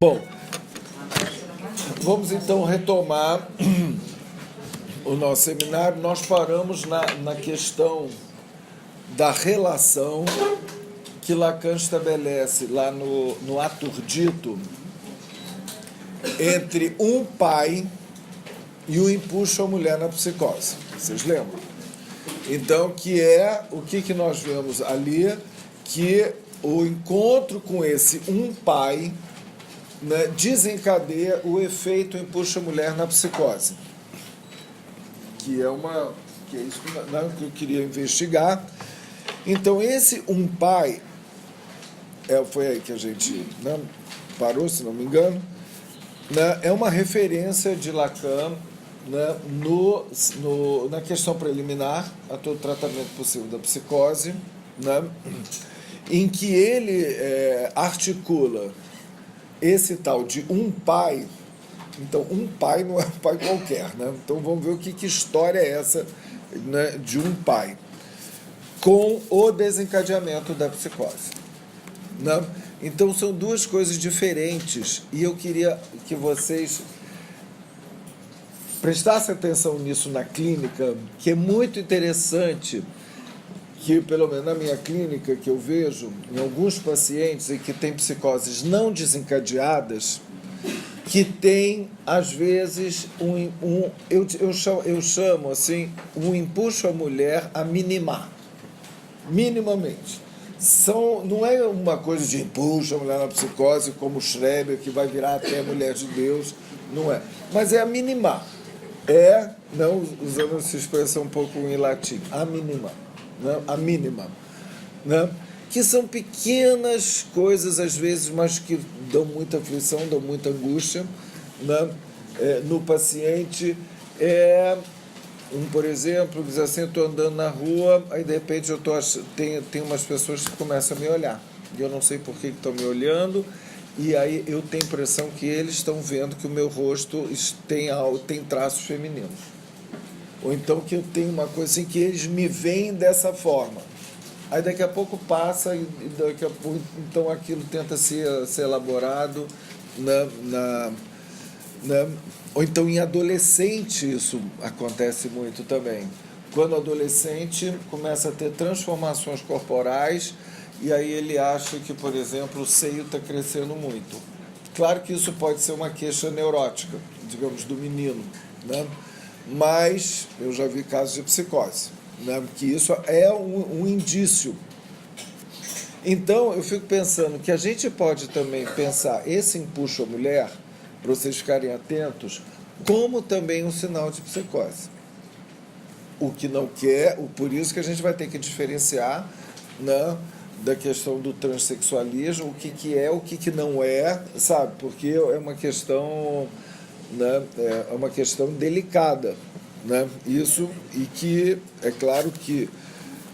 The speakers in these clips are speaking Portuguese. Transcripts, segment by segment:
Bom, vamos então retomar o nosso seminário. Nós paramos na questão da relação que Lacan estabelece lá no Aturdito entre um pai e o impulso à mulher na psicose. Vocês lembram? Então, que é o que nós vemos ali, que o encontro com esse um pai, né, desencadeia o efeito impulso à mulher na psicose. Que é isso que eu queria investigar. Então, esse um pai, foi aí que a gente, né, parou, se não me engano, né, é uma referência de Lacan, né, na questão preliminar a todo tratamento possível da psicose, né, em que ele articula esse tal de um pai. Então, um pai não é um pai qualquer, né? Então, vamos ver o que história é essa, né, de um pai com o desencadeamento da psicose, né? Então, são duas coisas diferentes e eu queria que vocês prestassem atenção nisso na clínica, que é muito interessante, que pelo menos na minha clínica, que eu vejo em alguns pacientes e que têm psicoses não desencadeadas, que tem, às vezes, eu chamo assim, um impulso à mulher a minimar, minimamente. Não é uma coisa de impulso à mulher na psicose, como Schreber, que vai virar até mulher de Deus, não é. Mas é a minimar. Não usando essa expressão um pouco em latim, a minima, né? A mínima, né? Que são pequenas coisas, às vezes, mas que dão muita aflição, dão muita angústia, né, no paciente. Por exemplo, diz assim, eu estou andando na rua, aí de repente tem umas pessoas que começam a me olhar, e eu não sei por que estão me olhando, e aí eu tenho a impressão que eles estão vendo que o meu rosto tem traços femininos. Ou então que eu tenho uma coisa assim, que eles me veem dessa forma. Aí daqui a pouco passa e daqui a pouco, então aquilo tenta ser elaborado ou então em adolescente isso acontece muito também. Quando o adolescente começa a ter transformações corporais e aí ele acha que, por exemplo, o seio está crescendo muito. Claro que isso pode ser uma queixa neurótica, digamos, do menino, né? Mas eu já vi casos de psicose, né, que isso é um indício. Então, eu fico pensando que a gente pode também pensar esse impulso à mulher, para vocês ficarem atentos, como também um sinal de psicose. O que não quer, por isso que a gente vai ter que diferenciar, né, da questão do transexualismo, o que é, o que não é, sabe? Porque é uma questão, né, é uma questão delicada, né? Isso, e que é claro que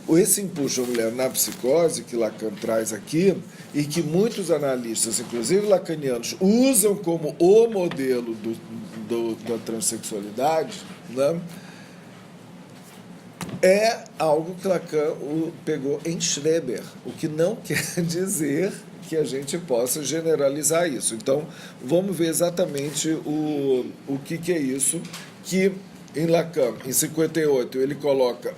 esse impulso à mulher na psicose que Lacan traz aqui, e que muitos analistas, inclusive lacanianos, usam como o modelo da transexualidade, né, é algo que Lacan pegou em Schreber, o que não quer dizer que a gente possa generalizar isso. Então, vamos ver exatamente o que é isso, que em Lacan, em 58, ele coloca,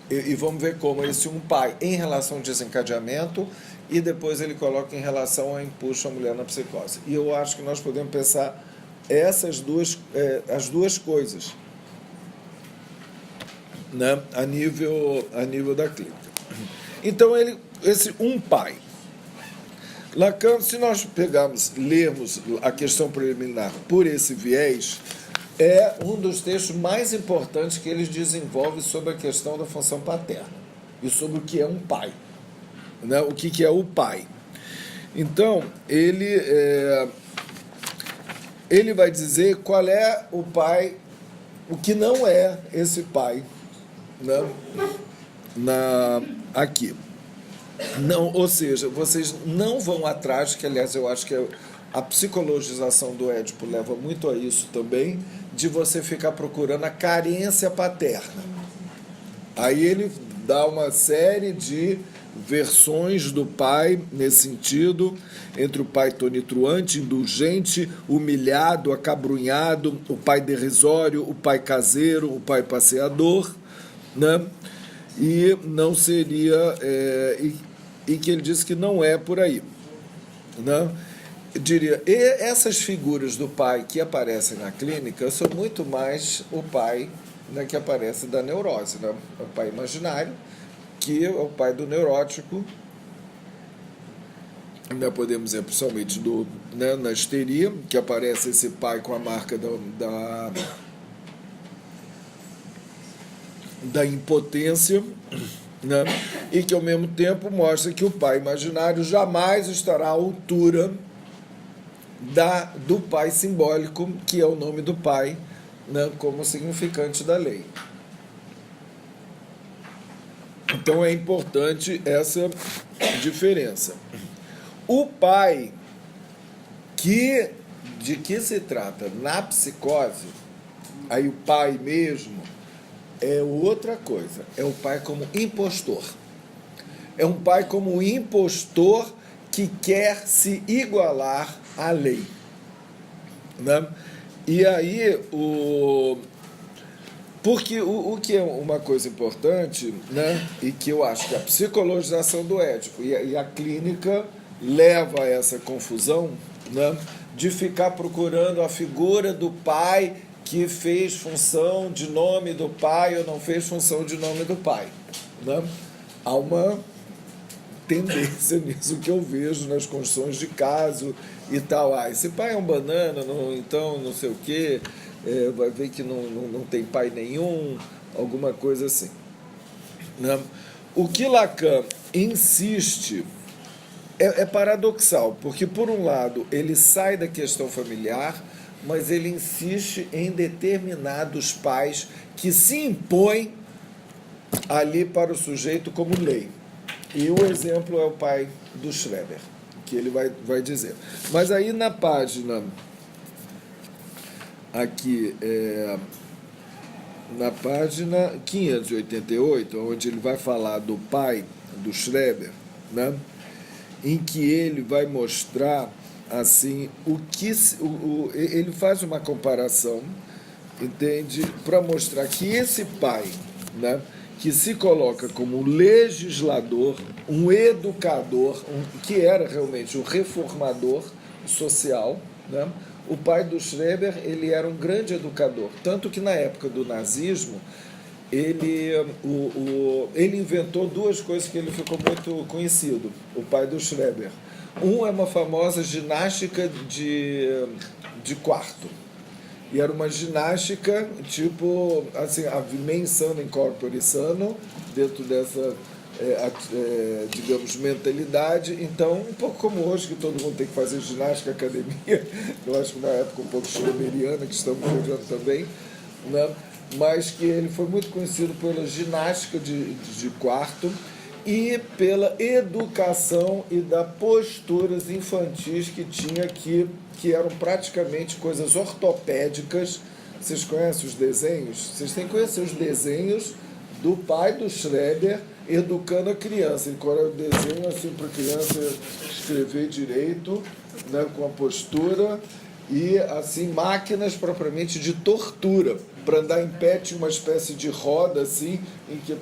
e vamos ver como esse um pai em relação ao desencadeamento, e depois ele coloca em relação ao impulso à mulher na psicose. E eu acho que nós podemos pensar as duas coisas, né, a nível da clínica. Então, esse um pai. Lacan, se nós lermos a questão preliminar por esse viés, é um dos textos mais importantes que eles desenvolvem sobre a questão da função paterna e sobre o que é um pai, né? O que é o pai. Então, ele vai dizer qual é o pai, o que não é esse pai, né? Aqui. Não, ou seja, vocês não vão atrás, que aliás eu acho que a psicologização do Édipo leva muito a isso também, de você ficar procurando a carência paterna. Aí ele dá uma série de versões do pai nesse sentido, entre o pai tonitruante, indulgente, humilhado, acabrunhado, o pai derrisório, o pai caseiro, o pai passeador, né? E não seria, e que ele disse que não é por aí, né? Eu diria, e essas figuras do pai que aparecem na clínica são muito mais o pai, né, que aparece da neurose, né? O pai imaginário, que é o pai do neurótico, né, podemos dizer, principalmente né, na histeria, que aparece esse pai com a marca da impotência, né, e que ao mesmo tempo mostra que o pai imaginário jamais estará à altura do pai simbólico, que é o nome do pai, né, como significante da lei. Então é importante essa diferença. O pai de que se trata na psicose, aí o pai mesmo é outra coisa. É o pai como impostor. É um pai como impostor que quer se igualar à lei, né? E aí porque o que é uma coisa importante, né, e que eu acho que a psicologização do ético e a clínica leva a essa confusão, né, de ficar procurando a figura do pai que fez função de nome do pai ou não fez função de nome do pai, né? Há uma tendência nisso que eu vejo nas construções de caso e tal. Esse pai é um banana, então não sei o quê, vai ver que não tem pai nenhum, alguma coisa assim, né? O que Lacan insiste é paradoxal, porque, por um lado, ele sai da questão familiar, mas ele insiste em determinados pais que se impõem ali para o sujeito como lei. E o exemplo é o pai do Schreber, que ele vai dizer. Mas aí na página, aqui, na página 588, onde ele vai falar do pai do Schreber, né, em que ele vai mostrar assim ele faz uma comparação, entende, para mostrar que esse pai, né, que se coloca como um legislador, um educador, que era realmente um reformador social, né? O pai do Schreber, ele era um grande educador, tanto que na época do nazismo ele inventou duas coisas que ele ficou muito conhecido, o pai do Schreber. Um é uma famosa ginástica de quarto. E era uma ginástica, tipo, assim, a mens sana in corpore sano, dentro dessa, digamos, mentalidade. Então, um pouco como hoje, que todo mundo tem que fazer ginástica, academia, eu acho que na época um pouco schröderiana, que estamos vivendo também, né? Mas que ele foi muito conhecido pela ginástica de quarto e pela educação e das posturas infantis que tinha que eram praticamente coisas ortopédicas. Vocês conhecem os desenhos? Vocês têm que conhecer os desenhos do pai do Schreber educando a criança. Ele coloca o desenho assim para a criança escrever direito, né, com a postura, e assim máquinas propriamente de tortura. Para andar em pé tinha uma espécie de roda assim, em que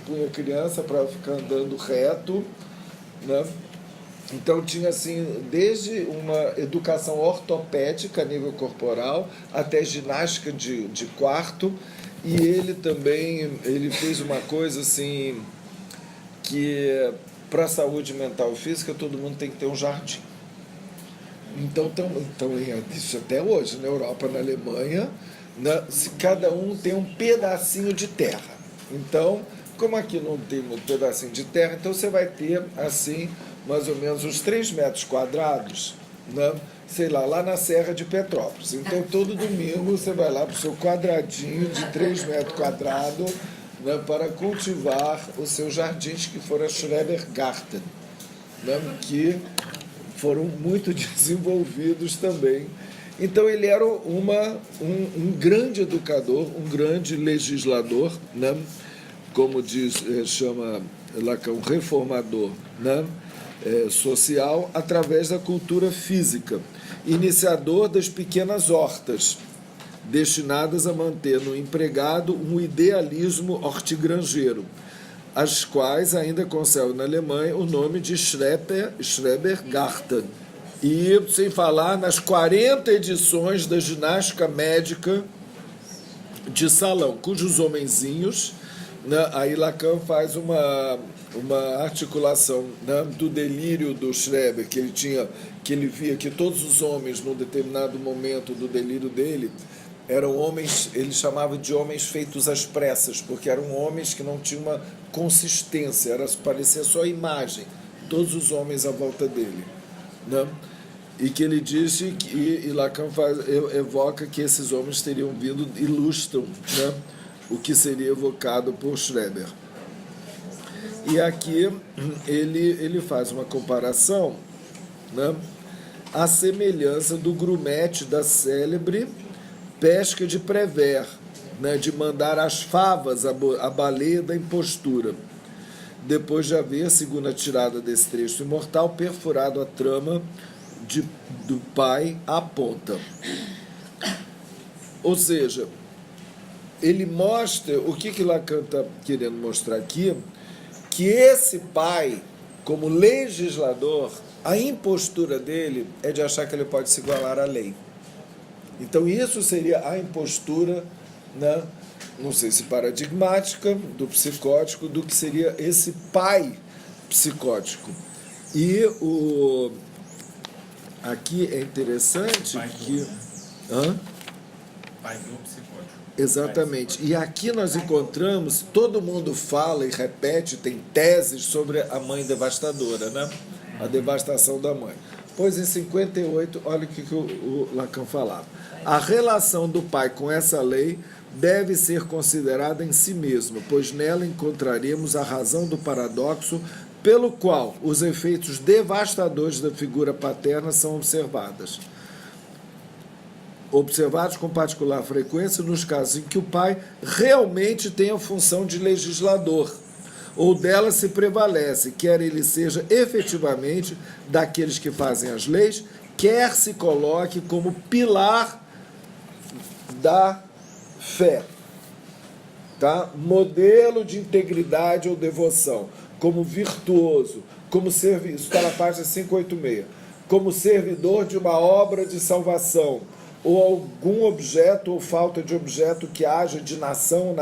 punha a criança para ficar andando reto, né? Então tinha assim, desde uma educação ortopédica a nível corporal até ginástica de quarto. E ele também fez uma coisa assim, que para a saúde mental e física todo mundo tem que ter um jardim. Então isso até hoje, na Europa, na Alemanha, né, se cada um tem um pedacinho de terra. Então, como aqui não tem um pedacinho de terra, então você vai ter assim mais ou menos uns 3 metros quadrados, né, sei lá na Serra de Petrópolis. Então, todo domingo você vai lá para o seu quadradinho de 3 metros quadrados, né, para cultivar os seus jardins, que foram a Schrebergarten, né, que foram muito desenvolvidos também. Então, ele era um grande educador, um grande legislador, né, como chama Lacan, um reformador, né? Social, através da cultura física, iniciador das pequenas hortas, destinadas a manter no empregado um idealismo hortigranjeiro, as quais ainda conservam na Alemanha o nome de Schrebergarten. E, sem falar, nas 40 edições da ginástica médica de salão, cujos homenzinhos, né, aí Lacan faz uma articulação, né, do delírio do Schreber, que ele via que todos os homens, num determinado momento do delírio dele, eram homens, ele chamava de homens feitos às pressas, porque eram homens que não tinham uma consistência, parecia só a imagem, todos os homens à volta dele, né? E que ele disse, e Lacan evoca que esses homens teriam vindo, ilustram, né, o que seria evocado por Schreber. E aqui ele faz uma comparação, né, à semelhança do grumete da célebre pesca de Prévert, né, de mandar as favas à baleia da impostura, depois de haver, segundo a tirada desse trecho imortal, perfurado a trama do pai à ponta. Ou seja, ele mostra, o que Lacan está querendo mostrar aqui, que esse pai, como legislador, a impostura dele é de achar que ele pode se igualar à lei. Então isso seria a impostura, né, não sei se paradigmática, do psicótico, do que seria esse pai psicótico. E aqui é interessante que... Pai do psicótico. Exatamente. E aqui nós encontramos, todo mundo fala e repete, tem teses sobre a mãe devastadora, né? A devastação da mãe. Pois em 58, olha o que o Lacan falava. A relação do pai com essa lei deve ser considerada em si mesma, pois nela encontraremos a razão do paradoxo pelo qual os efeitos devastadores da figura paterna são observados com particular frequência nos casos em que o pai realmente tem a função de legislador, ou dela se prevalece, quer ele seja efetivamente daqueles que fazem as leis, quer se coloque como pilar da fé, tá? Modelo de integridade ou devoção, como virtuoso, como serviço, está na página 586, como servidor de uma obra de salvação, ou algum objeto ou falta de objeto que haja de nação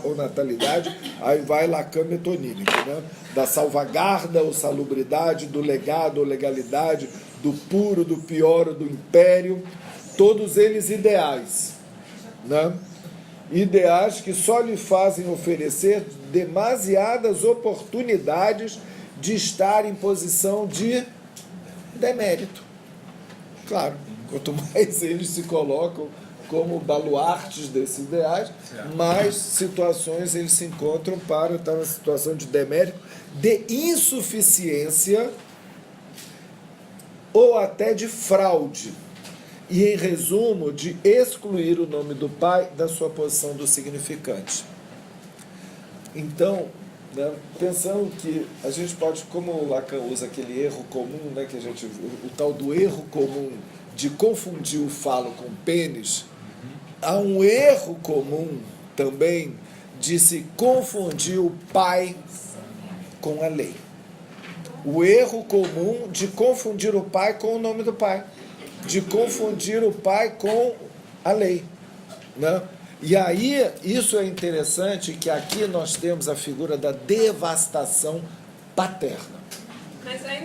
ou natalidade, aí vai Lacan metonímica, né? Da salvaguarda ou salubridade, do legado ou legalidade, do puro, do pior ou do império, todos eles ideais, né? Ideais que só lhe fazem oferecer demasiadas oportunidades de estar em posição de demérito. Claro, quanto mais eles se colocam como baluartes desses ideais, mais situações eles se encontram para estar na situação de demérito, de insuficiência ou até de fraude. E, em resumo, de excluir o nome do pai da sua posição do significante. Então, né, pensando que a gente pode, como o Lacan usa aquele erro comum, né, que o tal do erro comum de confundir o falo com o pênis, há um erro comum também de se confundir o pai com a lei. O erro comum de confundir o pai com o nome do pai, de confundir o pai com a lei, né? E aí, isso é interessante, que aqui nós temos a figura da devastação paterna.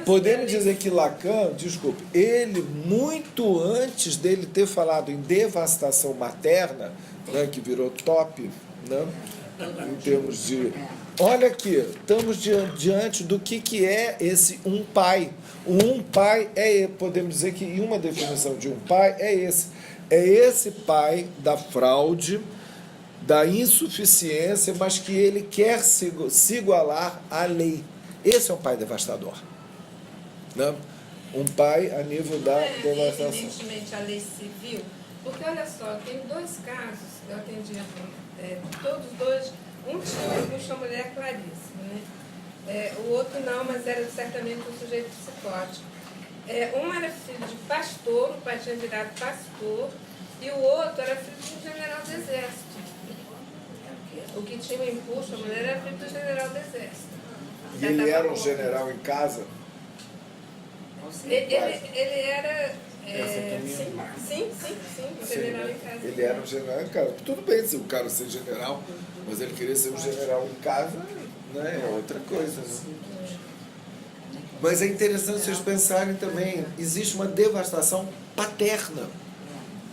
Podemos dizer que Lacan, desculpe, ele, muito antes dele ter falado em devastação materna, né, que virou top, né, em termos de... Olha aqui, estamos diante do que é esse um pai. Um pai podemos dizer que uma definição de um pai é esse pai da fraude, da insuficiência, mas que ele quer se igualar à lei. Esse é um pai devastador, né? Um pai a nível da devastação. Evidentemente a lei civil, porque olha só, tem dois casos, eu atendi todos dois, um tinha uma mulher claríssima, né? O outro não, mas era certamente um sujeito psicótico. Um era filho de pastor, o pai tinha virado pastor, e o outro era filho de um general do exército. O que tinha o impulso, a mulher era filho do general do exército. E ele era um general em casa? Ele era... sim, general em casa. Ele era um general em casa. Tudo bem se o cara ser general, mas ele queria ser um general em casa, né? É outra coisa, né? Mas é interessante vocês pensarem também, existe uma devastação paterna.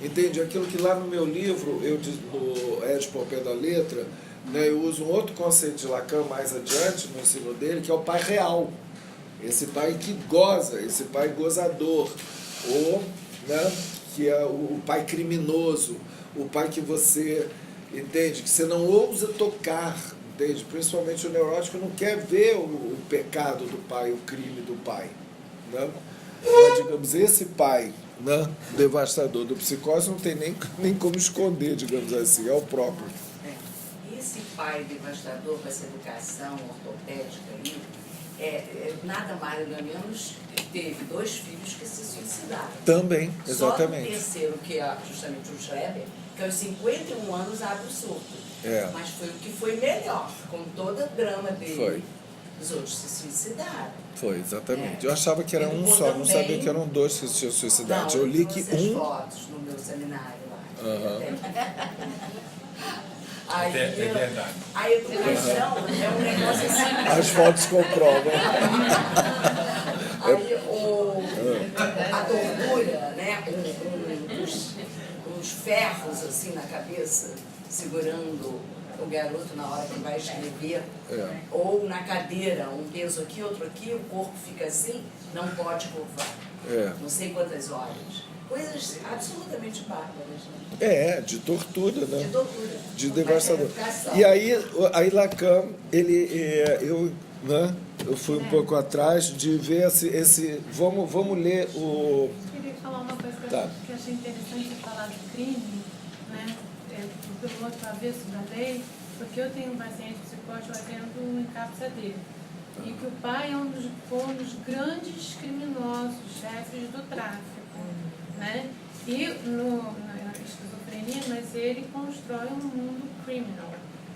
Entende? Aquilo que lá no meu livro, no Édipo ao Pé da Letra, né, eu uso um outro conceito de Lacan mais adiante no ensino dele, que é o pai real. Esse pai que goza, esse pai gozador. Ou, né, que é o pai criminoso, o pai que você, entende, que você não ousa tocar, entende? Principalmente o neurótico não quer ver o pecado do pai, o crime do pai, né? Mas, digamos, esse pai, né, devastador do psicose não tem nem como esconder, digamos assim, é o próprio. Esse pai devastador com essa educação ortopédica aí, nada mais nada menos, teve 2 filhos que se suicidaram. Também, exatamente. Só o terceiro, que é justamente o Schreber, que aos 51 anos abre o surto. Mas foi o que foi melhor, com todo o drama dele. Foi. Os outros se suicidaram. Foi, exatamente. Eu achava que era um só, não sabia que eram 2 que se tinham suicidado. Não, eu li que fotos no meu seminário lá. Aí, É verdade. a educação é um negócio assim. As fotos comprovam. Aí a tortura, né? Uns ferros assim na cabeça, segurando o garoto na hora que vai escrever, ou na cadeira, um peso aqui, outro aqui, o corpo fica assim, não pode curvar. Não sei quantas horas. Coisas absolutamente bárbaras, né? De tortura, né? De tortura. De devastador. E aí Lacan, eu fui um pouco atrás de ver esse vamos ler o... Eu queria falar uma coisa que eu achei interessante falar do crime, né? Pelo outro avesso da lei, porque eu tenho um paciente psicótico fazendo em casa dele. E que o pai foi um dos grandes criminosos, chefes do tráfico. Né? E na esquizofrenia, mas ele constrói um mundo criminal.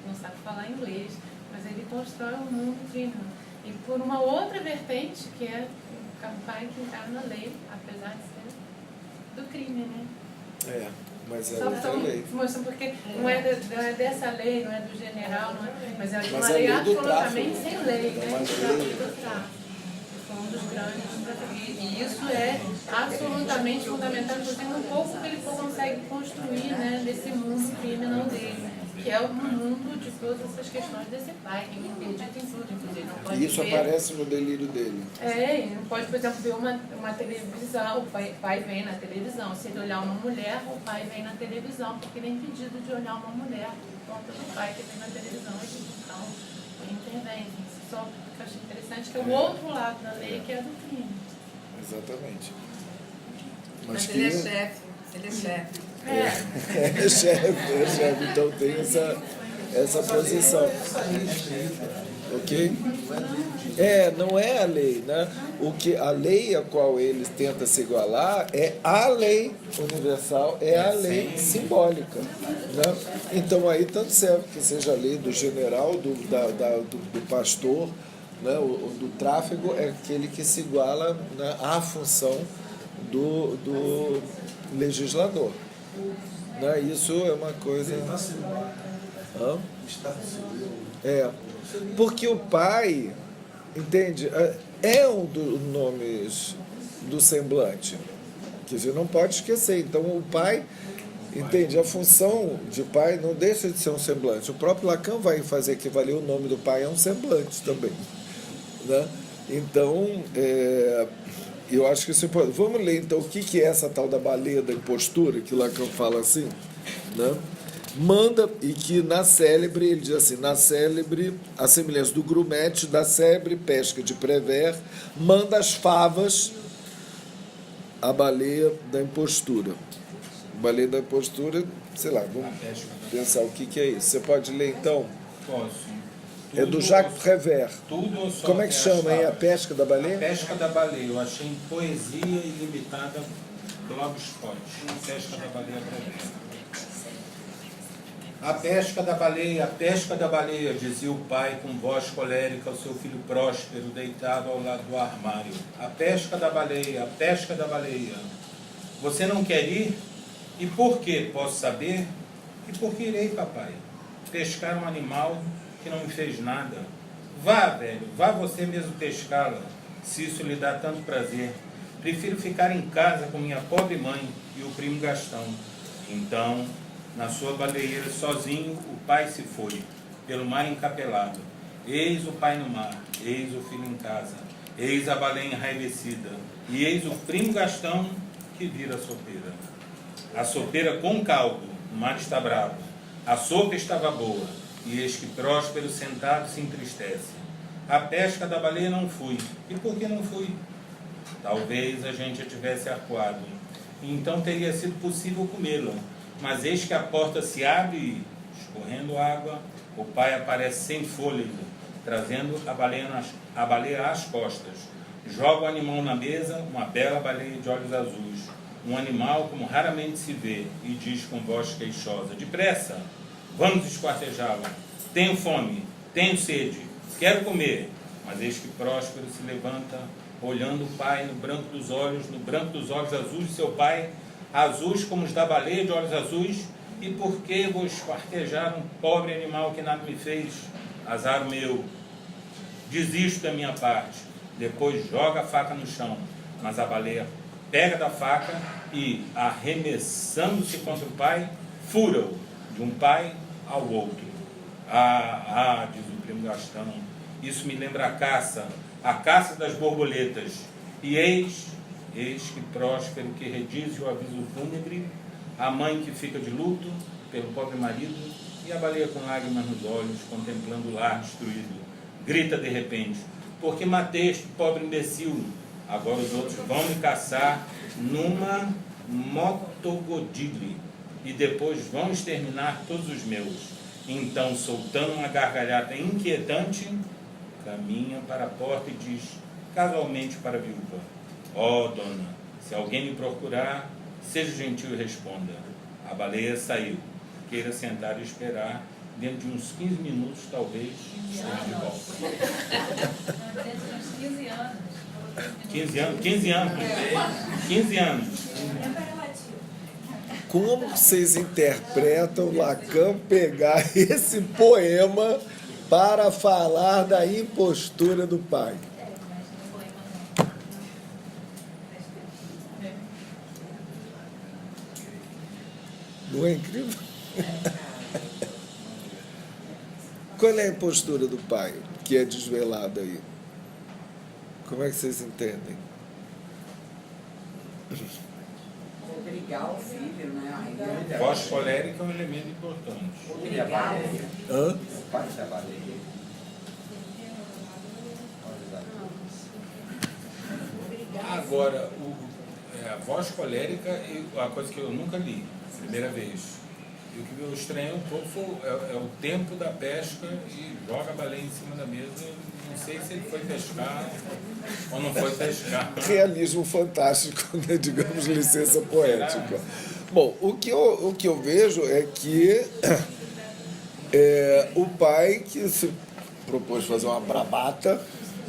Não sabe falar inglês, mas ele constrói um mundo criminal. E por uma outra vertente, que é o pai que encarna a lei, apesar de ser do crime, né? Mas é Só outra lei. mostrando porque não é dessa lei, não é do general, não é, mas é uma Mas lei a lei do absolutamente tráfico. sem lei, né? É uma A lei. lei do tráfico. Foi um dos grandes. E isso é absolutamente fundamental, inclusive no pouco que ele consegue construir, né, desse mundo criminal dele, que é o mundo de todas essas questões desse pai, que me acredita em tudo, inclusive. Não pode E isso ver, aparece no delírio dele. não pode, por exemplo, ver uma televisão, o pai vem na televisão. Se ele olhar uma mulher, o pai vem na televisão, porque ele é impedido de olhar uma mulher por conta do pai que vem na televisão. Então, ele intervém. Só que eu achei interessante que é o outro lado da lei, que é do crime. Exatamente. Mas ele é chefe. Ele é chefe. É chefe, então tem essa posição. Ok? Não é a lei, né? A lei a qual ele tenta se igualar é a lei universal, é a lei simbólica. Né? Então aí tanto serve que seja a lei do general, do pastor, né? O do tráfego é aquele que se iguala, né, à função do legislador. Né? Isso é uma coisa... Porque o pai, entende, é um dos nomes do semblante. Quer dizer, não pode esquecer. Então o pai, entende, a função de pai não deixa de ser um semblante. O próprio Lacan vai fazer equivaler o nome do pai a um semblante também. Né? Então, eu acho que isso é importante. Vamos ler então o que é essa tal da baleia da impostura, que Lacan fala assim, né? Manda, e que na célebre, ele diz assim, na célebre, a semelhança do grumete, da célebre pesca de Prévert, manda as favas a baleia da impostura. Baleia da impostura, sei lá, vamos pensar o que é isso. Você pode ler então? Posso. É do Jacques Prévert. Tudo ou só Como é que até chama, as hein? A favas? Pesca da A Baleia? Pesca da Baleia, eu achei em Poesia Ilimitada, Blogspot. A Pesca da Baleia Prévert. A pesca da baleia, dizia o pai com voz colérica ao seu filho Próspero, deitado ao lado do armário. A pesca da baleia, a pesca da baleia. Você não quer ir? E por quê? Posso saber? E por que irei, papai? Pescar um animal que não me fez nada. Vá, velho, vá você mesmo pescá-la, se isso lhe dá tanto prazer. Prefiro ficar em casa com minha pobre mãe e o primo Gastão. Então, na sua baleeira, sozinho, o pai se foi, pelo mar encapelado. Eis o pai no mar, eis o filho em casa, eis a baleia enraivecida, e eis o primo Gastão que vira a sopeira. A sopeira com caldo, o mar está bravo, a sopa estava boa, e eis que Próspero sentado se entristece. A pesca da baleia não fui. E por que não fui? Talvez a gente a tivesse arcoado, e então teria sido possível comê-la. Mas eis que a porta se abre e, escorrendo água, o pai aparece sem fôlego, trazendo a baleia às costas. Joga o animal na mesa, uma bela baleia de olhos azuis, um animal como raramente se vê, e diz com voz queixosa: depressa, vamos esquartejá-la. Tenho fome, tenho sede, quero comer. Mas eis que Próspero se levanta, olhando o pai no branco dos olhos azuis de seu pai, azuis como os da baleia de olhos azuis. E por que vou esquartejar um pobre animal que nada me fez? Azar meu. Desisto da minha parte. Depois joga a faca no chão, mas a baleia pega da faca e, arremessando-se contra o pai, fura-o de um pai ao outro. Diz o primo Gastão, isso me lembra a caça das borboletas. E eis que Próspero que rediz o aviso fúnebre, a mãe que fica de luto pelo pobre marido, e a baleia com lágrimas nos olhos, contemplando o lar destruído, grita de repente: por que matei este pobre imbecil? Agora os outros vão me caçar numa motogodile, e depois vão exterminar todos os meus. Então, soltando uma gargalhada inquietante, caminha para a porta e diz, casualmente para a viúva: ó, dona, se alguém me procurar, seja gentil e responda: a baleia saiu. Queira sentar e esperar. Dentro de uns 15 minutos, talvez, esteja de volta. Dentro de uns 15 anos. 15 anos? 15 anos. 15 anos. Como vocês interpretam Lacan pegar esse poema para falar da impostura do pai? Não é incrível? Qual é a impostura do pai que é desvelada aí? Como é que vocês entendem? Obrigar o filho, né? Voz colérica é um elemento importante. Obrigar o filho. Hã? O pai da baleia. Agora, a voz colérica é uma coisa que eu nunca li, primeira vez. E o que eu estranhei um pouco é o tempo da pesca e joga a baleia em cima da mesa. Não sei se ele foi pescar ou não foi pescar. Realismo fantástico, né? Digamos, licença poética. Bom, o que eu vejo é que o pai que se propôs fazer uma bravata,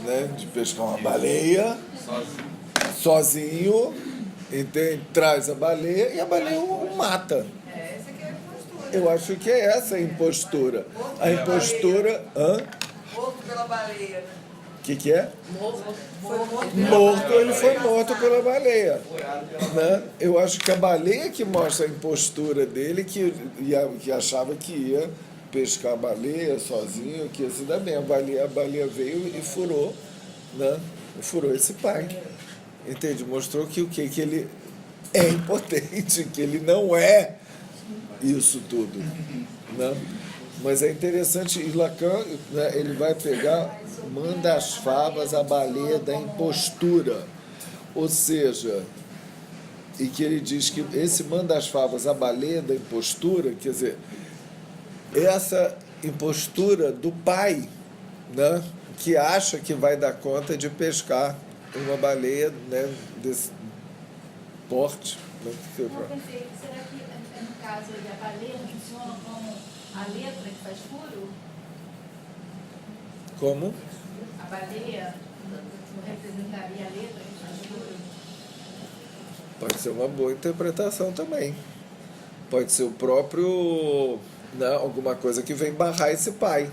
né, de pescar uma baleia sozinho, entende? Traz a baleia e a baleia o mata. Essa aqui é a postura. Eu acho que é essa a impostura. A impostura... Morto pela baleia. O que é? Morto. Ele foi morto pela baleia. Né? Eu acho que a baleia que mostra a impostura dele, que achava que ia pescar a baleia sozinho, que ia se dar bem. A baleia veio e furou, né? Furou esse pai. Entende? Mostrou que que ele é impotente, que ele não é isso tudo. Né? Mas é interessante, e Lacan, né, ele vai pegar, manda as favas a baleia da impostura. Ou seja, e que ele diz que esse manda as favas a baleia da impostura, quer dizer, essa impostura do pai, né, que acha que vai dar conta de pescar uma baleia, né, desse porte. Eu pensei, será que no caso da baleia funciona como a letra que faz furo? Como? A baleia representaria a letra que faz furo? Pode ser uma boa interpretação também. Pode ser o próprio, né, alguma coisa que vem barrar esse pai.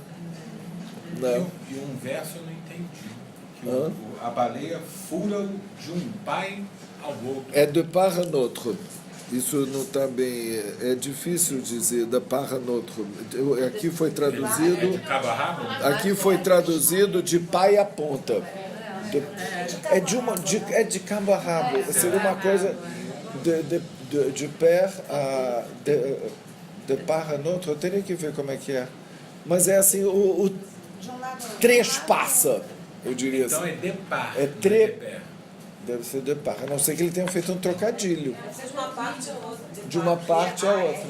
Né? E um verso eu não entendi. Que Hã? a baleia fura de um pai ao outro. É de part à autre. Isso não também é difícil dizer de part à autre. Aqui foi É de traduzido. cabo a rabo? Aqui foi traduzido de pai a ponta. É de cabo a rabo. Seria uma coisa de père a de part à autre. Eu teria que ver como é que é. Mas é assim, o trespassa, eu diria Então assim. é de par. É não tre- de pé. Deve ser de par. A não ser que ele tenha feito um trocadilho. Seja uma parte ou outra. De uma parte a outra.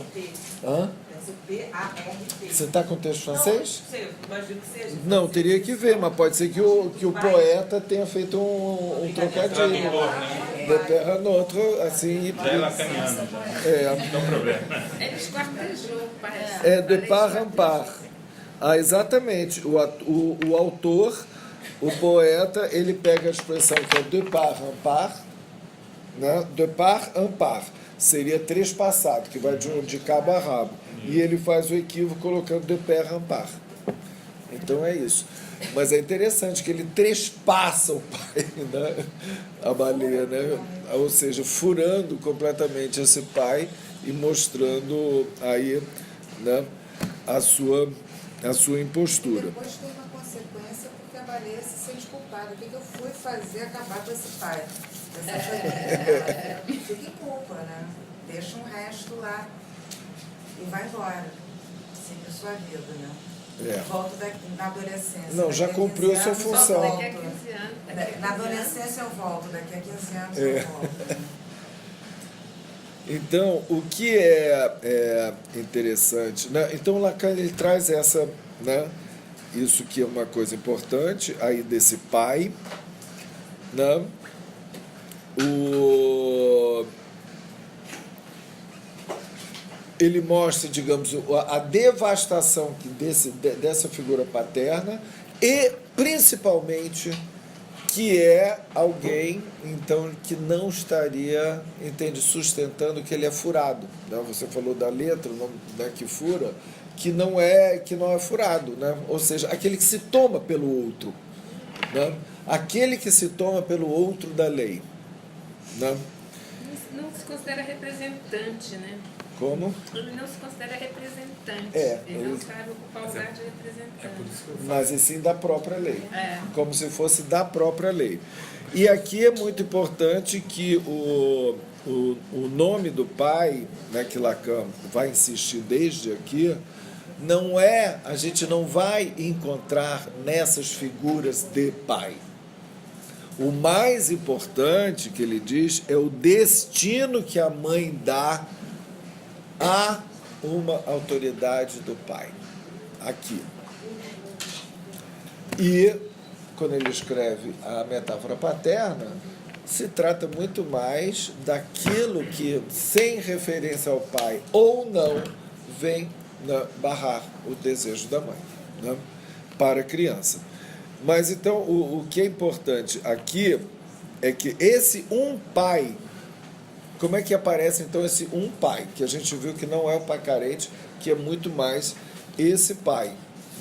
Hã? Deve ser P-A-R-T. Você está com texto francês? Não sei, imagino que seja. Não, teria que ver, mas pode ser que o poeta tenha feito um trocadilho. De terra a outra, assim. Já é lacaniano, já. É, Não tem problema. Eles cortejou, parece. é de par en par. Ah, exatamente. O autor, o poeta, ele pega a expressão que é de par en par, né? De par en par. Seria trespassado, que vai de cabo a rabo. E ele faz o equívoco colocando de pair en par. Então é isso. Mas é interessante que ele trespassa o pai, né? A baleia, né? Ou seja, furando completamente esse pai e mostrando aí, né, a sua impostura. Depois tem uma consequência porque a baleia se sente culpada. O que eu fui fazer acabar com esse pai? Essa família. Fica em culpa, né? Deixa um resto lá e vai embora. Siga a sua vida, né? É. Volto na adolescência. Não, já Daqui a cumpriu 15 sua anos eu função. volto. Daqui a 15 anos. Na adolescência eu volto, daqui a 15 anos É. eu volto. né? Então, o que é interessante, né? Então Lacan ele traz essa, né? Isso que é uma coisa importante aí desse pai, né? Ele mostra, digamos, a devastação dessa figura paterna e, principalmente, que é alguém, então, que não estaria, entende, sustentando que ele é furado. Né? Você falou da letra, né, que fura, que não é furado, né? Ou seja, aquele que se toma pelo outro. Né? Aquele que se toma pelo outro da lei. Né? Não se considera representante, né? Como? Ele não se considera representante. É, Ele não ele- sabe ocupar o lugar de É representante. por isso que eu falo. Mas e sim da própria lei. É. Como se fosse da própria lei. E aqui é muito importante que o nome do pai, né, que Lacan vai insistir desde aqui, não é, a gente não vai encontrar nessas figuras de pai. O mais importante que ele diz é o destino que a mãe dá a uma autoridade do pai. Aqui. E, quando ele escreve a metáfora paterna, se trata muito mais daquilo que, sem referência ao pai ou não, vem, né, barrar o desejo da mãe, né, para a criança. Mas, então, o que é importante aqui é que esse um pai, como é que aparece, então, esse um pai? Que a gente viu que não é o pai carente, que é muito mais esse pai,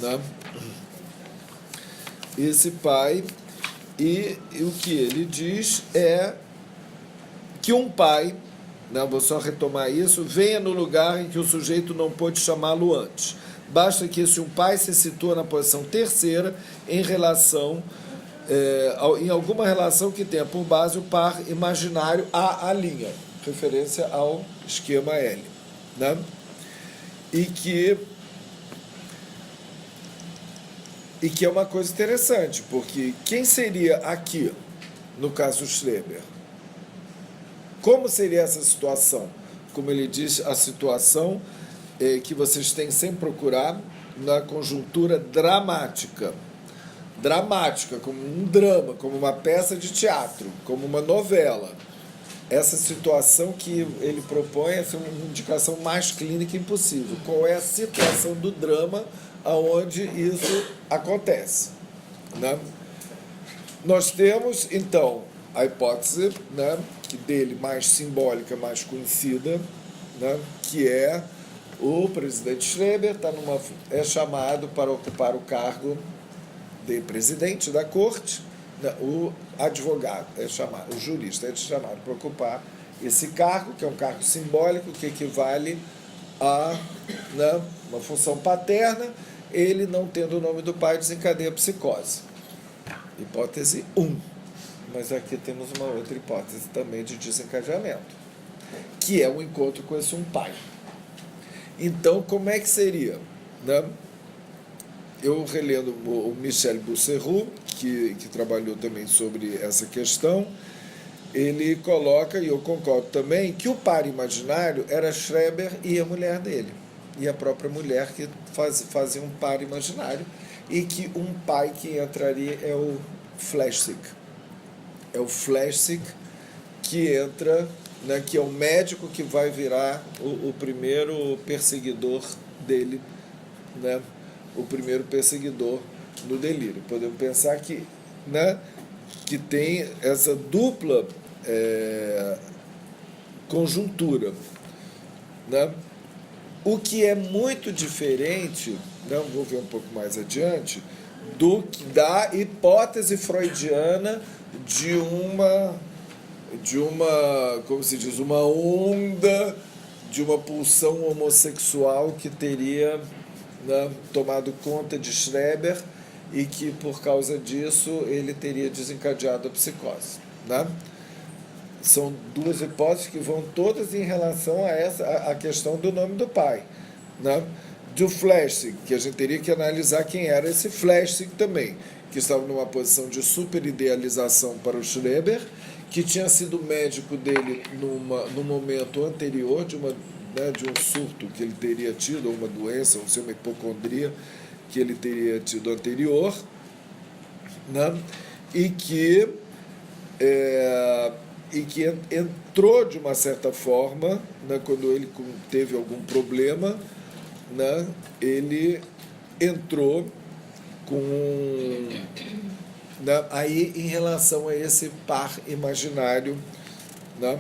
né? Esse pai, e o que ele diz é que um pai, né, vou só retomar isso, venha no lugar em que o sujeito não pôde chamá-lo antes. Basta que esse um pai se situa na posição terceira em relação, em alguma relação que tenha por base o par imaginário a linha, referência ao esquema L, né? E que é uma coisa interessante, porque quem seria aqui, no caso Schreber? Como seria essa situação? Como ele diz, a situação que vocês têm sem procurar na conjuntura dramática. dramática, como um drama, como uma peça de teatro, como uma novela. Essa situação que ele propõe é uma indicação mais clínica impossível. Qual é a situação do drama aonde isso acontece, né? Nós temos, então, a hipótese, né, dele mais simbólica, mais conhecida, né, que é o presidente Schreber é chamado para ocupar o cargo de presidente da corte, né, o advogado é chamado, o jurista é chamado para ocupar esse cargo, que é um cargo simbólico, que equivale a, né, uma função paterna. Ele, não tendo o nome do pai, desencadeia a psicose. Hipótese 1. Mas aqui temos uma outra hipótese também de desencadeamento, que é o encontro com esse um pai. Então, como é que seria, né? Eu relendo o Michel Bousserou, que trabalhou também sobre essa questão, ele coloca, e eu concordo também, que o par imaginário era Schreber e a mulher dele, e a própria mulher que fazia um par imaginário, e que um pai que entraria é o Flechsig. É o Flechsig que entra, né, que é o médico que vai virar o primeiro perseguidor dele, né, o primeiro perseguidor no delírio. Podemos pensar que, né, que tem essa dupla conjuntura, né? O que é muito diferente, né, vou ver um pouco mais adiante, da hipótese freudiana de uma, como se diz, uma onda de uma pulsão homossexual que teria, né, tomado conta de Schreber e que, por causa disso, ele teria desencadeado a psicose, né? São duas hipóteses que vão todas em relação a questão do nome do pai, né? Do Flechsig, que a gente teria que analisar quem era esse Flechsig também, que estava numa posição de superidealização para o Schreber, que tinha sido médico dele no momento anterior de um surto que ele teria tido, ou uma doença, ou uma hipocondria que ele teria tido anterior, né? E que entrou de uma certa forma, né, quando ele teve algum problema, né, ele entrou com, né, aí em relação a esse par imaginário, né,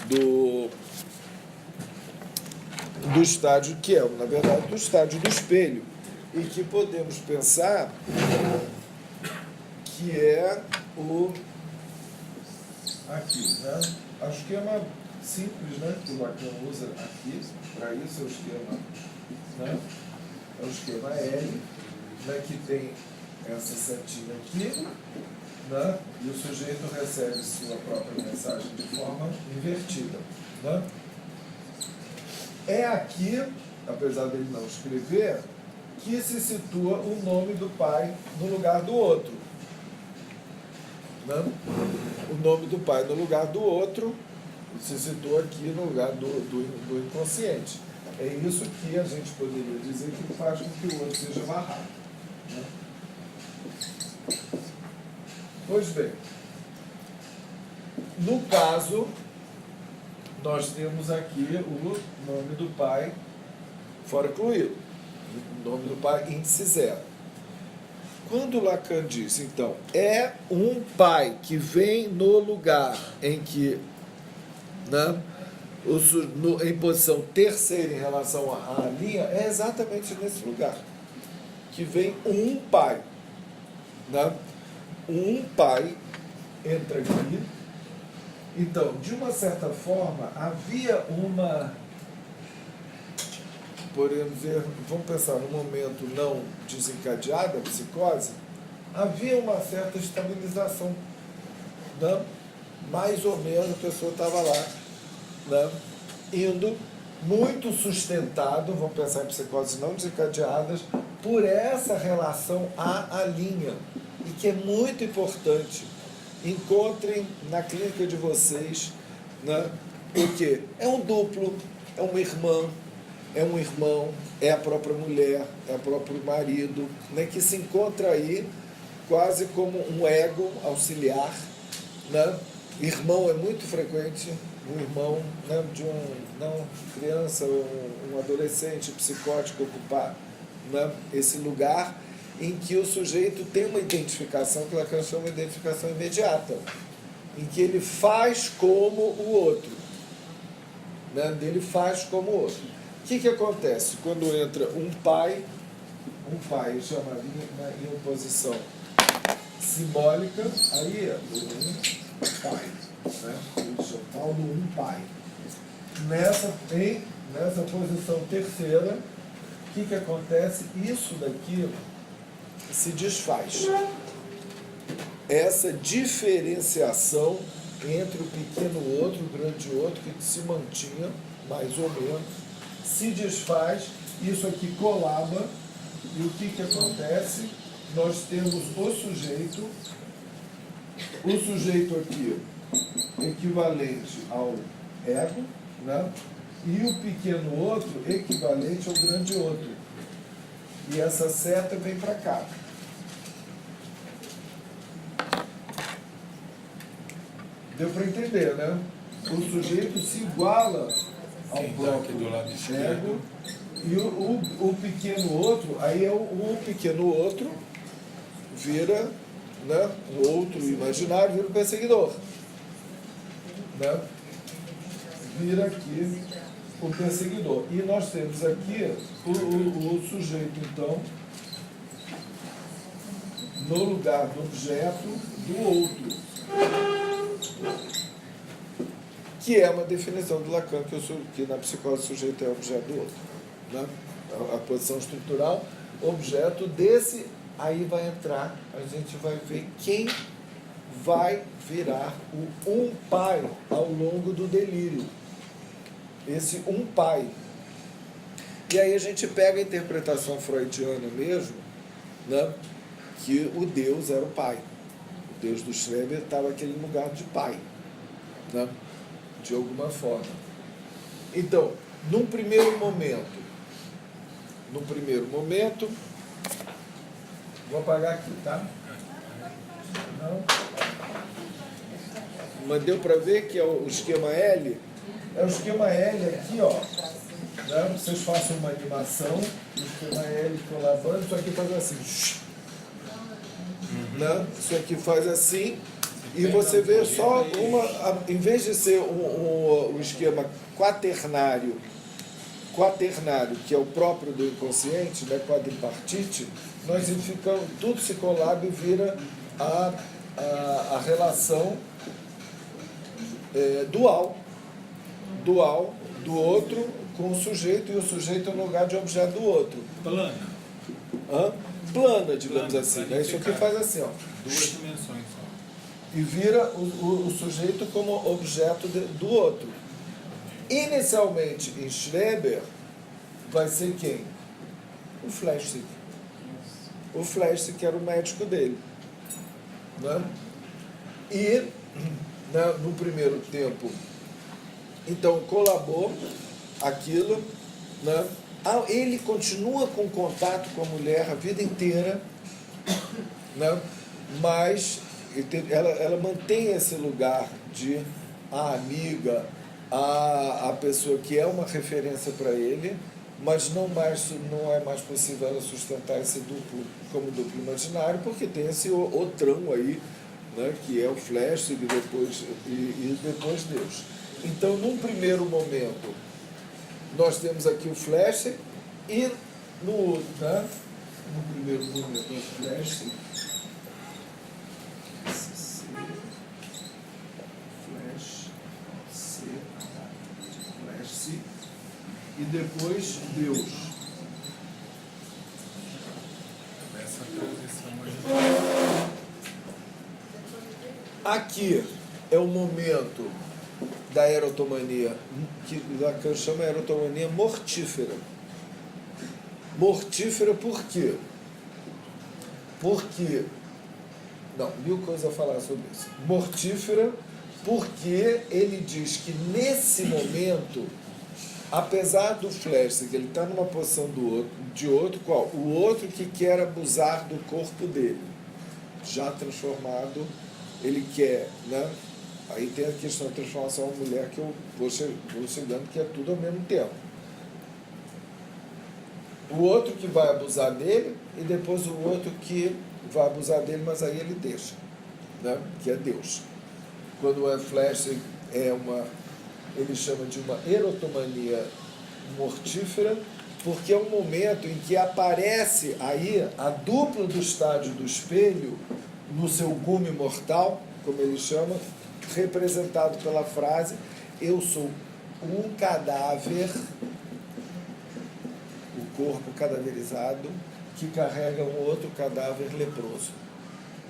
do estádio, que é, na verdade, do estádio do espelho, e que podemos pensar que é o aqui, né? Acho que é uma simples, né, que o Lacan usa aqui, para isso é o esquema, né? É o esquema L, né, que tem essa setinha aqui, né, e o sujeito recebe sua própria mensagem de forma invertida, né? É aqui, apesar dele não escrever, que se situa o nome do pai no lugar do outro. Né? O nome do pai no lugar do outro se situa aqui no lugar do inconsciente. É isso que a gente poderia dizer que faz com que o outro seja amarrado. Né? Pois bem, no caso, nós temos aqui o nome do pai fora incluído, o nome do pai índice 0. Quando Lacan diz, então, é um pai que vem no lugar em que, né, em posição terceira em relação à linha, é exatamente nesse lugar que vem um pai, né? Um pai entra aqui. Então, de uma certa forma, havia uma, podemos dizer, vamos pensar no momento não desencadeada, a psicose, havia uma certa estabilização, né? Mais ou menos a pessoa estava lá, né, indo muito sustentado, vamos pensar em psicoses não desencadeadas, por essa relação à linha, e que é muito importante. Encontrem na clínica de vocês, né, porque é um duplo, é uma irmã, é um irmão, é a própria mulher, é o próprio marido, né, que se encontra aí, quase como um ego auxiliar, né? Irmão é muito frequente, um irmão, né, de uma criança, um adolescente psicótico ocupar, né, esse lugar em que o sujeito tem uma identificação, que Lacan chama de identificação imediata, em que ele faz como o outro, né, ele faz como o outro. O que acontece quando entra um pai chama em oposição simbólica, aí é um pai, né? Eles chamam Paulo um pai. Nessa posição terceira, o que acontece? Isso daqui se desfaz. Essa diferenciação entre o pequeno outro, o grande outro, que se mantinha, mais ou menos, se desfaz, isso aqui colaba, e o que acontece? Nós temos o sujeito aqui equivalente ao ego, né? E o pequeno outro equivalente ao grande outro. E essa seta vem para cá. Deu para entender, né? O sujeito se iguala ao próprio do lado ego, esquerdo. e o pequeno outro, aí é o pequeno outro vira, né, o outro imaginário vira o perseguidor, né? Vira aqui o perseguidor. E nós temos aqui o sujeito, então, no lugar do objeto do outro, que é uma definição do Lacan, que na psicose o sujeito é objeto do outro, né? A posição estrutural, objeto desse, aí vai entrar, a gente vai ver quem vai virar o um pai ao longo do delírio. Esse um pai. E aí a gente pega a interpretação freudiana mesmo, né? Que o Deus era o pai. O Deus do Schreber estava naquele lugar de pai, né? De alguma forma. Então, num primeiro momento, vou apagar aqui, tá? Não. Mas deu para ver que é o esquema L? É o esquema L aqui, ó. Né? Vocês façam uma animação, o esquema L colabando, isso aqui faz assim. Né? Isso aqui faz assim. E você vê só uma, em vez de ser um esquema quaternário, que é o próprio do inconsciente, né, quadripartite, nós identificamos, tudo se colaba e vira a relação dual do outro com o sujeito, e o sujeito no lugar de objeto do outro. Plana. Plana, digamos assim. Né? Isso aqui faz assim, ó. Duas dimensões só. E vira o sujeito como objeto do outro. Inicialmente, em Schreber, vai ser quem? O Flechsig. O Flechsig, que era o médico dele. Né? E, né, no primeiro tempo, então, colabou aquilo, né? Ele continua com contato com a mulher a vida inteira, né? Mas ela mantém esse lugar de a amiga, a pessoa que é uma referência para ele, mas não é mais possível ela sustentar esse duplo como duplo imaginário, porque tem esse outrão aí, né, que é o Flash e depois Deus. Então, num primeiro momento, nós temos aqui o Flash e no outro, né, no primeiro momento, o Flash. E depois Deus. Essa transição Aqui é o momento da erotomania, que Lacan chama de erotomania mortífera. Mortífera por quê? Porque... Não, mil coisas a falar sobre isso. Mortífera porque ele diz que nesse momento, apesar do Flash, que ele está numa posição de outro, qual? O outro que quer abusar do corpo dele. já transformado, ele quer, né? Aí tem a questão da transformação da mulher, que eu vou chegando, que é tudo ao mesmo tempo. O outro que vai abusar dele, e depois o outro que vai abusar dele, mas aí ele deixa, né? Que é Deus. Quando o Flesch ele chama de uma erotomania mortífera, porque é um momento em que aparece aí a dupla do estádio do espelho, no seu gume mortal, como ele chama, representado pela frase: eu sou um cadáver, o corpo cadaverizado, que carrega um outro cadáver leproso.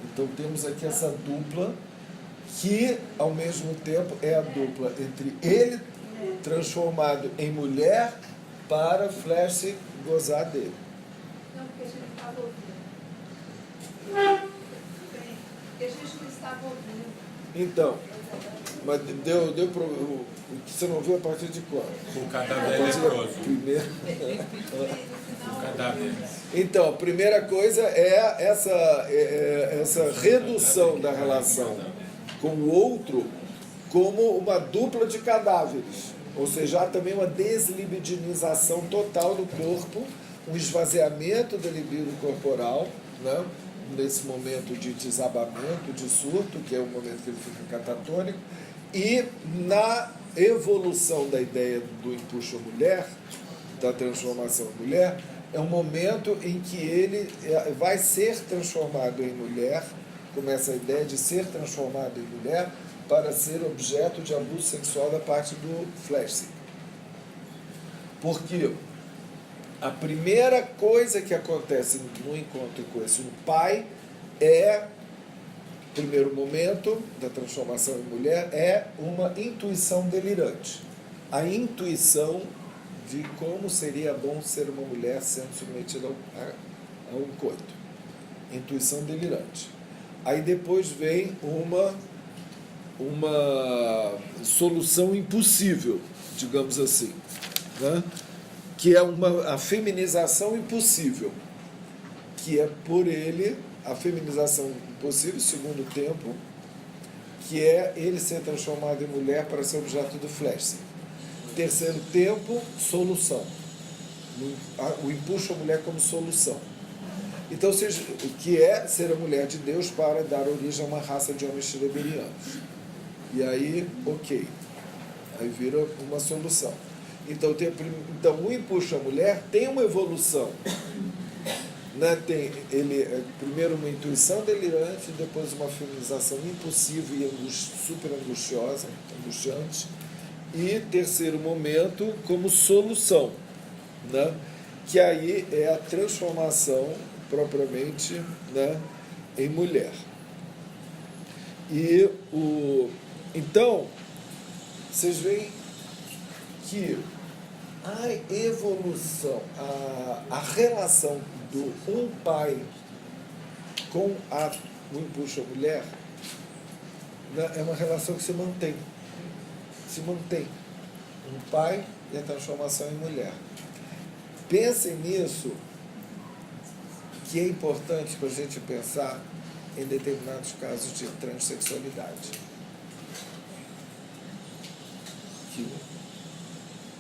Então temos aqui essa dupla, que ao mesmo tempo é a dupla entre ele transformado em mulher para Flesch gozar dele. Não, porque a gente não estava ouvindo. Porque a gente não estava ouvindo. Então, mas deu para o que você não viu a partir de quando? O cadáver A partir da leproso. primeira. O cadáver. Então, a primeira coisa é essa redução da relação com o outro como uma dupla de cadáveres. Ou seja, há também uma deslibidinização total do corpo, um esvaziamento da libido corporal, né? Nesse momento de desabamento, de surto, que é o momento que ele fica catatônico, e na evolução da ideia do empuxo mulher, da transformação em mulher, é um momento em que ele vai ser transformado em mulher, começa a ideia de ser transformado em mulher para ser objeto de abuso sexual da parte do Flesch. Porque a primeira coisa que acontece no encontro com esse pai primeiro momento da transformação em mulher, é uma intuição delirante. A intuição de como seria bom ser uma mulher sendo submetida a um coito. Intuição delirante. Aí depois vem uma solução impossível, digamos assim, né? Que é a feminização impossível, que é por ele a feminização impossível, segundo tempo, que é ele ser transformado em mulher para ser objeto do Flesch. Terceiro tempo, solução. O empuxo à mulher como solução. Então, que é ser a mulher de Deus para dar origem a uma raça de homens schreberianos. E aí, ok. Aí vira uma solução. Então, o empuxo à mulher tem uma evolução. Né? Tem primeiro uma intuição delirante, depois uma feminização impossível e super angustiante. E terceiro momento como solução, né? Que aí é a transformação propriamente, né, em mulher. E então, vocês veem que a evolução, a relação do pai com o empuxo à mulher, né, é uma relação que se mantém. Um pai e a transformação em mulher. Pensem nisso, que é importante para a gente pensar em determinados casos de transexualidade. Que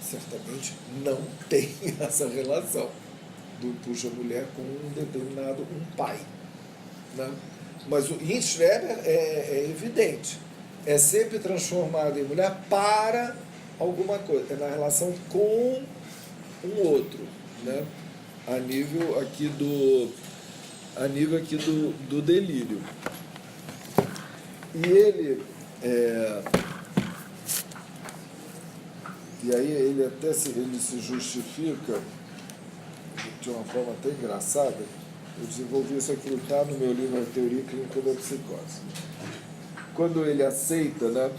certamente não tem essa relação do empuxo à mulher com um determinado pai. Né? Mas em Schreber é evidente. É sempre transformado em mulher para alguma coisa. É na relação com um outro. Né? A nível aqui do delírio. E ele e aí ele se justifica de uma forma até engraçada. Eu desenvolvi isso aqui, está no meu livro A Teoria Clínica da Psicose. Quando ele aceita, né,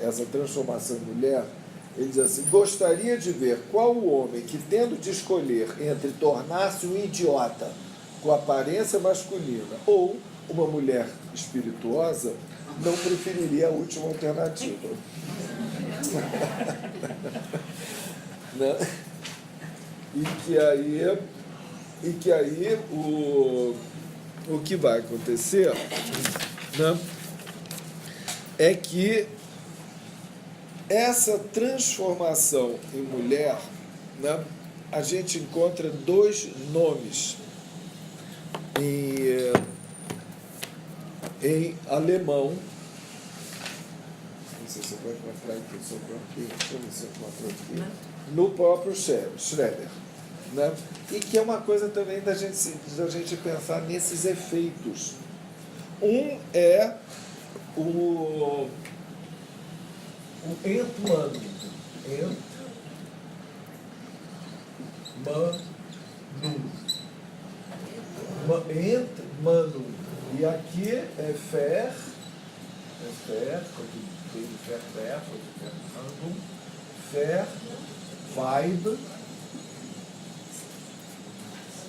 essa transformação em mulher, ele diz assim: gostaria de ver qual o homem que, tendo de escolher entre tornar-se um idiota com aparência masculina ou uma mulher espirituosa, não preferiria a última alternativa. Né? E que aí o que vai acontecer, né, é que essa transformação em mulher, né, a gente encontra dois nomes em alemão. Não sei se você vai encontrar aqui, deixa eu ver se eu encontro aqui. No próprio Schroeder, né? E que é uma coisa também da gente pensar nesses efeitos. Um é o Entmanum. Entmanum. E aqui é Fer, aqui tem Fer, Weib,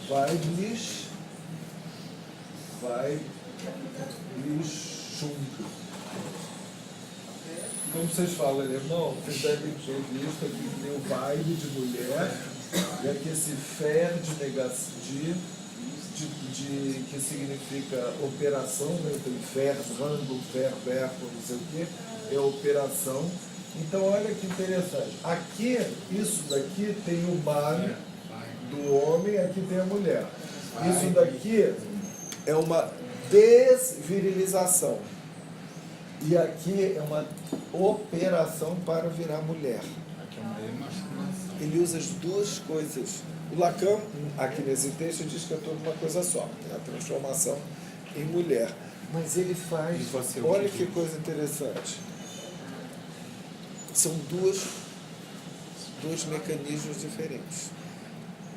Weiblichung. Como vocês falam alemão, vocês devem ter visto aqui que tem o vibe de mulher e aqui esse fer de negação, que significa operação, né? Então, fer, rango, fer, verbo, não sei o que, é operação. Então, olha que interessante. Aqui, isso daqui tem o mal do homem, aqui tem a mulher. Isso daqui é uma desvirilização. E aqui é uma operação para virar mulher. Ele usa as duas coisas. O Lacan, aqui nesse texto, diz que é toda uma coisa só, é a transformação em mulher. Mas ele faz, olha que coisa interessante. São dois mecanismos diferentes,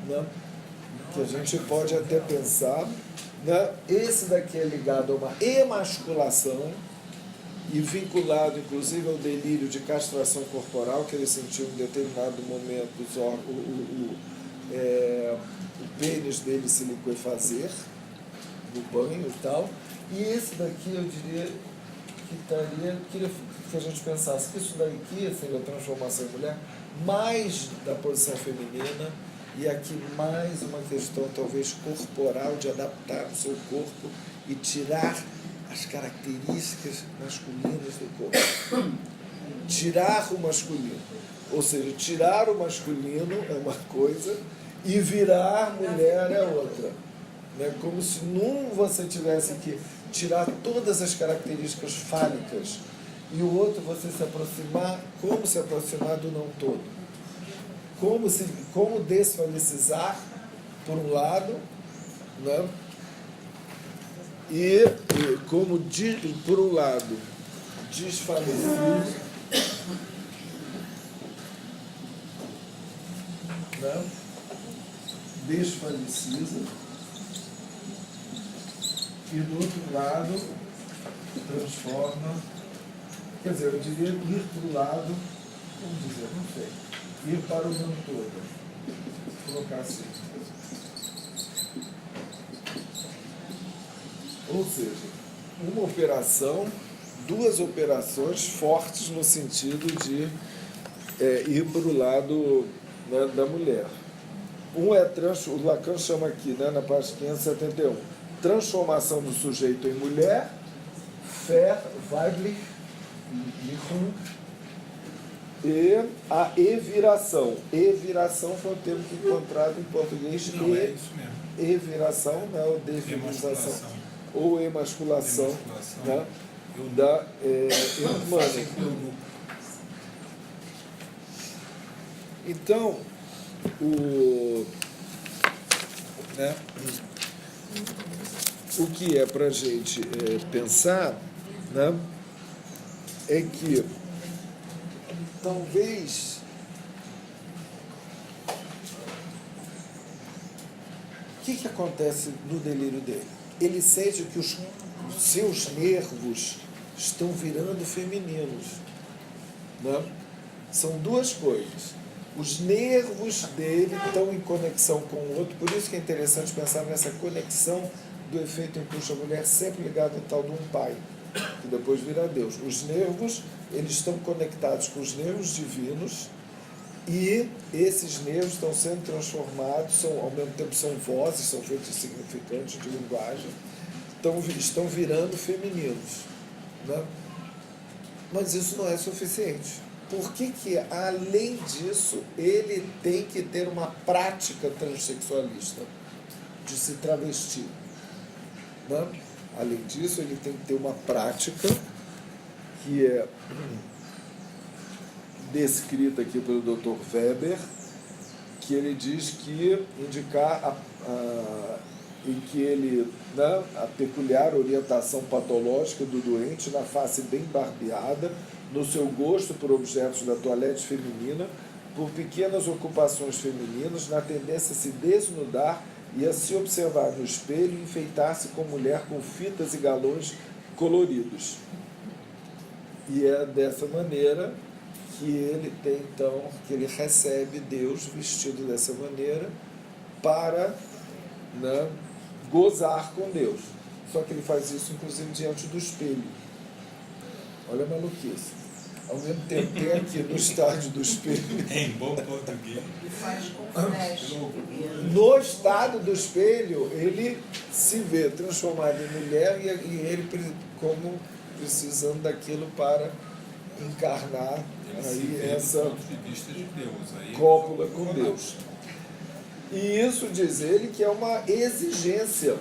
né? Que a gente pode até pensar, né? Esse daqui é ligado a uma emasculação e vinculado, inclusive, ao delírio de castração corporal que ele sentiu em determinado momento, o pênis dele se liquefazer no banho e tal. E esse daqui, eu diria queria que a gente pensasse que isso daqui seria a transformação em mulher, mais da posição feminina, e aqui mais uma questão talvez corporal, de adaptar o seu corpo e tirar as características masculinas do corpo. Tirar o masculino. Ou seja, tirar o masculino é uma coisa e virar mulher é outra. Né? Como se num você tivesse que tirar todas as características fálicas e o outro você se aproximar, como se aproximar do não todo. Como desfalicizar, por um lado, né? E como, por um lado, desfalecer, né? Desfaleciza, e do outro lado transforma, quer dizer, eu diria ir para o lado, vamos dizer, não sei, ir para o não todo, vou colocar assim. Ou seja, uma operação, duas operações fortes no sentido de ir para o lado, né, da mulher. Um é, o Lacan chama aqui, né, na página 571, transformação do sujeito em mulher, Verweiblichung, e a eviração. Eviração foi um termo que encontrado em português. Não, é isso mesmo. Eviração, né, ou desvirilização, ou emasculação, né, da humana. Então, o que é para a gente pensar, né, é que talvez o que acontece no delírio dele? Ele sente que os seus nervos estão virando femininos, né? São duas coisas. Os nervos dele estão em conexão com o outro, por isso que é interessante pensar nessa conexão do efeito impulso à mulher, sempre ligado ao tal de um pai, que depois vira Deus. Os nervos, eles estão conectados com os nervos divinos, e esses nervos estão sendo transformados, ao mesmo tempo são vozes, são feitos significantes de linguagem, estão virando femininos, né? Mas isso não é suficiente. Por que, além disso, ele tem que ter uma prática transexualista de se travestir? Né? Além disso, ele tem que ter uma prática que é descrita aqui pelo Dr. Weber, que ele diz que indicar em que ele, né, a peculiar orientação patológica do doente na face bem barbeada, no seu gosto por objetos da toilette feminina, por pequenas ocupações femininas, na tendência a se desnudar e a se observar no espelho e enfeitar-se com mulher com fitas e galões coloridos. E é dessa maneira que ele tem, então, que ele recebe Deus vestido dessa maneira para, né, gozar com Deus. Só que ele faz isso, inclusive, diante do espelho. Olha a maluquice. Ao mesmo tempo, tem aqui no estádio do espelho. Em bom português. E faz com flash. No estado do espelho, ele se vê transformado em mulher e ele como precisando daquilo para encarnar aí essa cópula com Deus. E isso diz ele que é uma exigência.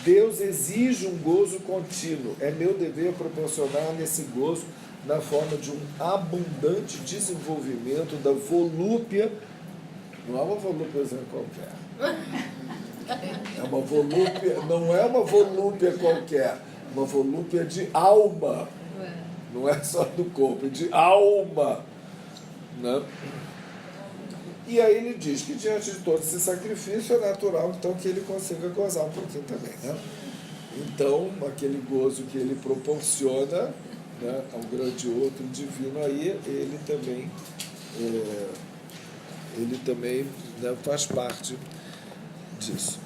Deus exige um gozo contínuo. É meu dever proporcionar nesse gozo na forma de um abundante desenvolvimento da volúpia. Não é uma volúpia qualquer. É uma volúpia, não é uma volúpia qualquer, uma volúpia de alma. Não é só do corpo, é de alma. Né? E aí ele diz que diante de todo esse sacrifício é natural então que ele consiga gozar um pouquinho também. Né? Então, aquele gozo que ele proporciona, né, ao grande outro divino aí, ele também, né, faz parte disso.